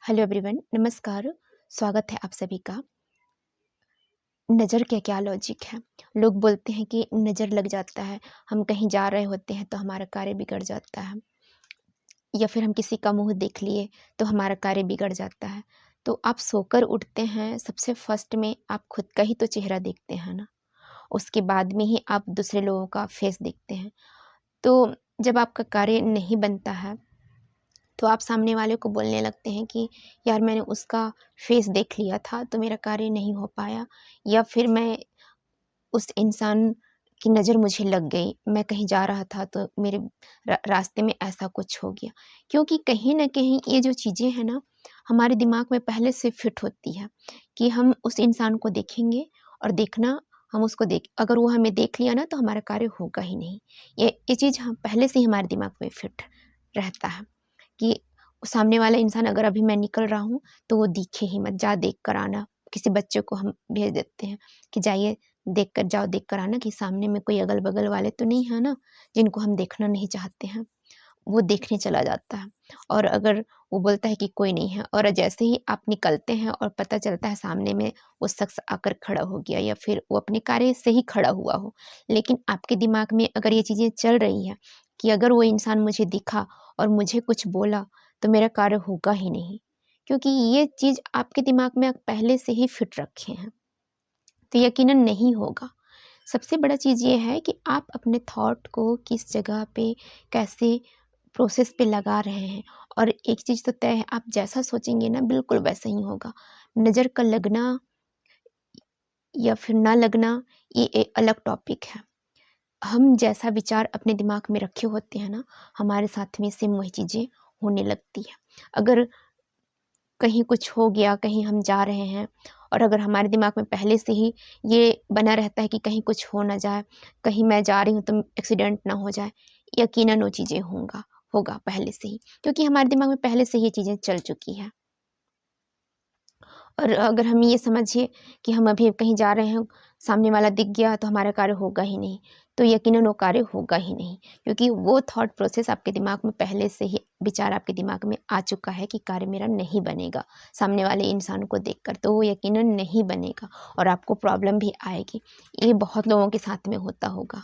Hello everyone, नमस्कार। स्वागत है आप सभी का। नज़र का क्या लॉजिक है? लोग बोलते हैं कि नज़र लग जाता है, हम कहीं जा रहे होते हैं तो हमारा कार्य बिगड़ जाता है, या फिर हम किसी का मुँह देख लिए तो हमारा कार्य बिगड़ जाता है। तो आप सोकर उठते हैं, सबसे फर्स्ट में आप खुद का ही तो चेहरा देखते हैं ना, उसके बाद में ही आप दूसरे लोगों का फेस देखते हैं। तो जब आपका कार्य नहीं बनता है तो आप सामने वाले को बोलने लगते हैं कि यार मैंने उसका फेस देख लिया था तो मेरा कार्य नहीं हो पाया, या फिर मैं उस इंसान की नज़र मुझे लग गई, मैं कहीं जा रहा था तो मेरे रास्ते में ऐसा कुछ हो गया। क्योंकि कहीं न कहीं ये जो चीज़ें हैं ना, हमारे दिमाग में पहले से फिट होती है कि हम उस इंसान को देखेंगे और देखना हम उसको देख अगर वो हमें देख लिया ना तो हमारा कार्य होगा ही नहीं। ये चीज़ हम पहले से ही हमारे दिमाग में फिट रहता है। कि सामने वाला इंसान अगर अभी मैं निकल रहा हूँ तो वो दिखे ही मत, जा देख कर आना। किसी बच्चे को हम भेज देते हैं कि जाइए देख कर जाओ, देख कर आना कि सामने में कोई अगल-बगल वाले तो नहीं है ना, जिनको हम देखना नहीं चाहते हैं। वो देखने चला जाता है और अगर वो बोलता है कि कोई नहीं है और जैसे ही आप निकलते हैं और पता चलता है सामने में वो शख्स आकर खड़ा हो गया या फिर वो अपने कार्य से ही खड़ा हुआ हो, लेकिन आपके दिमाग में अगर ये चीज़ें चल रही हैं कि अगर वो इंसान मुझे दिखा और मुझे कुछ बोला तो मेरा कार्य होगा ही नहीं, क्योंकि ये चीज़ आपके दिमाग में आप पहले से ही फिट रखे हैं, तो यकीनन नहीं होगा। सबसे बड़ा चीज़ ये है कि आप अपने थॉट को किस जगह पे कैसे प्रोसेस पे लगा रहे हैं। और एक चीज़ तो तय है, आप जैसा सोचेंगे ना बिल्कुल वैसा ही होगा। नज़र का लगना या फिर ना लगना ये एक अलग टॉपिक है। हम जैसा विचार अपने दिमाग में रखे होते हैं ना, हमारे साथ में सेम वही चीज़ें होने लगती है। अगर कहीं कुछ हो गया, कहीं हम जा रहे हैं और अगर हमारे दिमाग में पहले से ही ये बना रहता है कि कहीं कुछ हो ना जाए, कहीं मैं जा रही हूँ तो एक्सीडेंट ना हो जाए, यकीनन वो चीज़ें होगा पहले से ही, क्योंकि हमारे दिमाग में पहले से ही ये चीज़ें चल चुकी हैं। और अगर हम ये समझिए कि हम अभी कहीं जा रहे हैं, सामने वाला दिख गया तो हमारा कार्य होगा ही नहीं, तो यकीनन वो कार्य होगा ही नहीं, क्योंकि वो थॉट प्रोसेस आपके दिमाग में पहले से ही विचार आपके दिमाग में आ चुका है कि कार्य मेरा नहीं बनेगा, सामने वाले इंसान को देखकर, तो वो यकीनन नहीं बनेगा और आपको प्रॉब्लम भी आएगी। ये बहुत लोगों के साथ में होता होगा।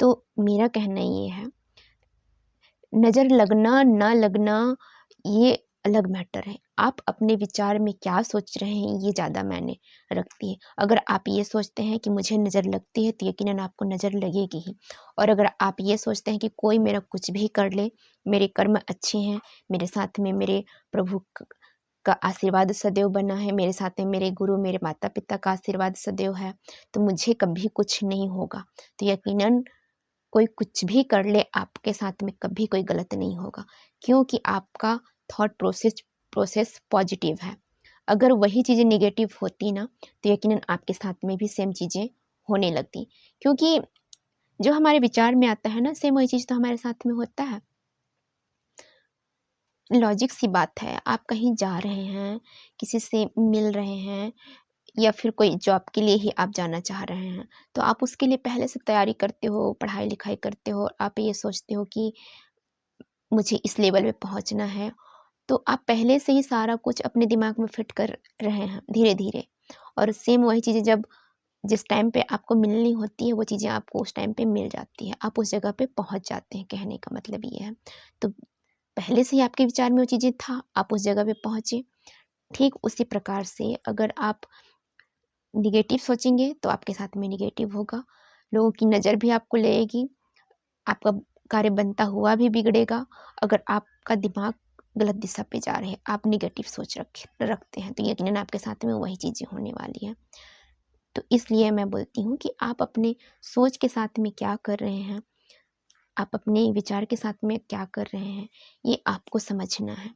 तो मेरा कहना ये है, नज़र लगना, ना लगना ये अलग मैटर है। आप अपने विचार में क्या सोच रहे हैं ये ज़्यादा मायने रखती है। अगर आप ये सोचते हैं कि मुझे नज़र लगती है तो यकीनन आपको नज़र लगेगी ही। और अगर आप ये सोचते हैं कि कोई मेरा कुछ भी कर ले, मेरे कर्म अच्छे हैं, मेरे साथ में मेरे प्रभु का आशीर्वाद सदैव बना है, मेरे साथ में मेरे गुरु, मेरे माता-पिता का आशीर्वाद सदैव है, तो मुझे कभी कुछ नहीं होगा। तो यकीनन कोई कुछ भी कर ले आपके साथ में कभी कोई गलत नहीं होगा, क्योंकि आपका थॉट प्रोसेस पॉजिटिव है। अगर वही चीज़ें नेगेटिव होती ना तो यकीनन आपके साथ में भी सेम चीज़ें होने लगती, क्योंकि जो हमारे विचार में आता है ना सेम वही चीज़ तो हमारे साथ में होता है। लॉजिक सी बात है, आप कहीं जा रहे हैं, किसी से मिल रहे हैं या फिर कोई जॉब के लिए ही आप जाना चाह रहे हैं, तो आप उसके लिए पहले से तैयारी करते हो, पढ़ाई-लिखाई करते हो, आप ये सोचते हो कि मुझे इस लेवल पे पहुँचना है, तो आप पहले से ही सारा कुछ अपने दिमाग में फिट कर रहे हैं धीरे-धीरे। और सेम वही चीज़ें जब जिस टाइम पे आपको मिलनी होती है, वो चीज़ें आपको उस टाइम पे मिल जाती हैं, आप उस जगह पे पहुँच जाते हैं, कहने का मतलब ये है। तो पहले से ही आपके विचार में वो चीज़ें था, आप उस जगह पे पहुँचे। ठीक उसी प्रकार से अगर आप नेगेटिव सोचेंगे तो आपके साथ में नेगेटिव होगा, लोगों की नज़र भी आपको लगेगी, आपका कार्य बनता हुआ भी बिगड़ेगा। अगर आपका दिमाग गलत दिशा पे जा रहे हैं, आप नेगेटिव सोच रखते हैं, तो यकीनन आपके साथ में वही चीज़ें होने वाली हैं। तो इसलिए मैं बोलती हूँ कि आप अपने सोच के साथ में क्या कर रहे हैं, आप अपने विचार के साथ में क्या कर रहे हैं, ये आपको समझना है।